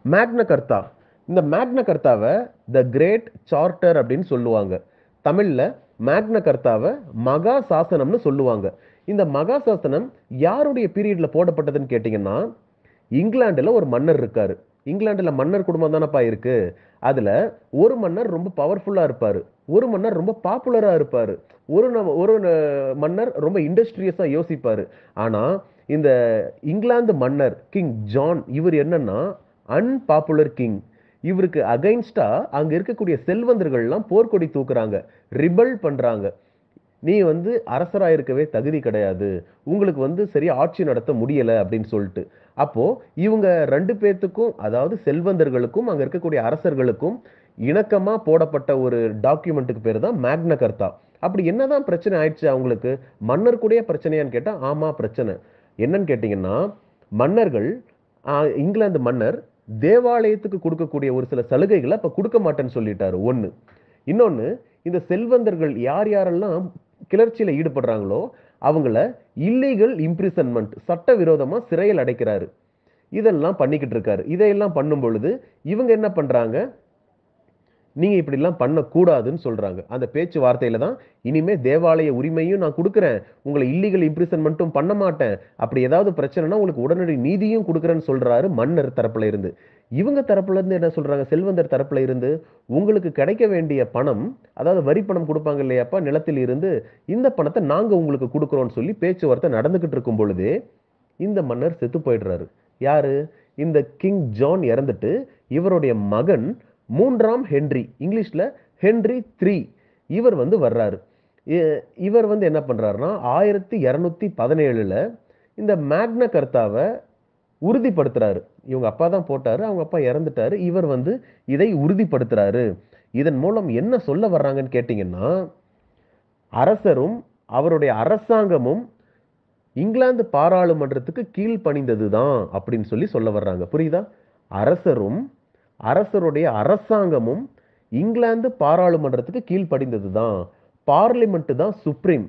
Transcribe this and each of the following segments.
மேக்ன கர்த்தா. இந்த மேக்ன கர்த்தாவை த கிரேட் சார்ட்டர் அப்படின்னு சொல்லுவாங்க. தமிழ்ல மேக்ன கர்த்தாவை மகா சாசனம்னு சொல்லுவாங்க. இந்த மகா சாசனம் யாருடைய பீரியட்ல போடப்பட்டதுன்னு கேட்டீங்கன்னா, இங்கிலாந்துல ஒரு மன்னர் இருக்காரு. இங்கிலாந்துல மன்னர் குடும்பம் தானப்பா இருக்கு. அதுல ஒரு மன்னர் ரொம்ப பவர்ஃபுல்லா இருப்பாரு. ஒரு மன்னர் ரொம்ப பாப்புலரா இருப்பாரு. மன்னர் ரொம்ப இண்டஸ்ட்ரியஸா யோசிப்பாரு. ஆனா இந்த இங்கிலாந்து மன்னர் கிங் ஜான் இவர் என்னன்னா அன்பாப்புலர் கிங். இவருக்கு அகைன்ஸ்டா அங்க இருக்கக்கூடிய செல்வந்தர்கள்லாம் போர்க்கொடி தூக்குறாங்க, ரிபல் பண்றாங்க. நீ வந்து அரசரா இருக்கவே தகுதி கிடையாது, உங்களுக்கு வந்து சரியா ஆட்சி நடத்த முடியல அப்படின்னு சொல்லிட்டு. அப்போ இவங்க ரெண்டு பேத்துக்கும், அதாவது செல்வந்தர்களுக்கும் அங்க இருக்கக்கூடிய அரசர்களுக்கும் இணக்கமா போடப்பட்ட ஒரு டாக்குமெண்ட்டுக்கு பேரு தான் மேக்ன கர்த்தா. அப்படி என்னதான் பிரச்சனை ஆயிடுச்சு அவங்களுக்கு? மன்னர் கூடயே பிரச்சனையான்னு கேட்டா ஆமா பிரச்சனை. என்னன்னு கேட்டீங்கன்னா, மன்னர்கள் இங்கிலாந்து மன்னர் தேவாலயத்துக்கு கொடுக்கக்கூடிய ஒரு சில சலுகைகளை அப்ப கொடுக்க மாட்டேன்னு சொல்லிட்டாரு ஒண்ணு. இன்னொன்னு, இந்த செல்வந்தர்கள் யார் யாரெல்லாம் கிளர்ச்சியில ஈடுபடுறாங்களோ அவங்கள இல்லீகல் இம்ப்ரிசன்மெண்ட், சட்டவிரோதமா சிறையில் அடைக்கிறாரு. இதெல்லாம் பண்ணிக்கிட்டு இருக்காரு. இதையெல்லாம் பண்ணும் பொழுது இவங்க என்ன பண்றாங்க, நீங்க இப்படிலாம் பண்ணக்கூடாதுன்னு சொல்றாங்க. அந்த பேச்சுவார்த்தையில தான் இனிமே தேவாலய உரிமையும் நான் கொடுக்குறேன், உங்களை இல்லீகல் இம்ப்ரிசன்மெண்ட்டும் பண்ண மாட்டேன், அப்படி ஏதாவது பிரச்சனைனா உங்களுக்கு உடனடி நீதியும் கொடுக்குறேன்னு சொல்றாரு மன்னர் தரப்புல இருந்து. இவங்க தரப்புல இருந்து என்ன சொல்றாங்க, செல்வந்தர் தரப்புல இருந்து, உங்களுக்கு கிடைக்க வேண்டிய பணம், அதாவது வரி பணம் கொடுப்பாங்க இல்லையாப்பா நிலத்தில் இருந்து, இந்த பணத்தை நாங்க உங்களுக்கு கொடுக்குறோம்னு சொல்லி பேச்சுவார்த்தை நடந்துகிட்டு இருக்கும் பொழுதே இந்த மன்னர் செத்து போயிடுறாரு. யாரு? இந்த கிங் ஜான் இறந்துட்டு இவருடைய மகன் மூன்றாம் ஹென்றி, இங்கிலீஷ்ல ஹென்றி 3, இவர் வந்து வர்றாரு. இவர் வந்து என்ன பண்றாருன்னா 1217ல இந்த மேக்ன கர்த்தாவை உறுதிப்படுத்துறாரு. இவங்க அப்பா தான் போட்டாரு, அவங்க அப்பா இறந்துட்டாரு, இவர் வந்து இதை உறுதிப்படுத்துறாரு. இதன் மூலம் என்ன சொல்ல வர்றாங்கன்னு கேட்டீங்கன்னா, அரசரும் அவருடைய அரசாங்கமும் இங்கிலாந்து பாராளுமன்றத்துக்கு கீழ்ப்பணிந்ததுதான் அப்படின்னு சொல்லி சொல்ல வர்றாங்க. புரியுதா? அரசரும் அரசருடைய அரசாங்கமும் இங்கிலாந்து பாராளுமன்றத்துக்கு கீழ்ப்படிந்ததுதான். பார்லிமெண்ட் தான் சுப்ரீம்.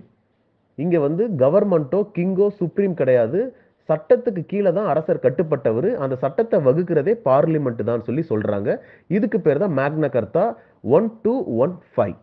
இங்க வந்து கவர்மெண்டோ கிங்கோ சுப்ரீம் கிடையாது. சட்டத்துக்கு கீழே தான் அரசர் கட்டுப்பட்டவர். அந்த சட்டத்தை வகுக்கிறதே பார்லிமெண்ட் தான் சொல்லி சொல்றாங்க. இதுக்கு பேர் தான் மேக்னா கர்த்தா 1215.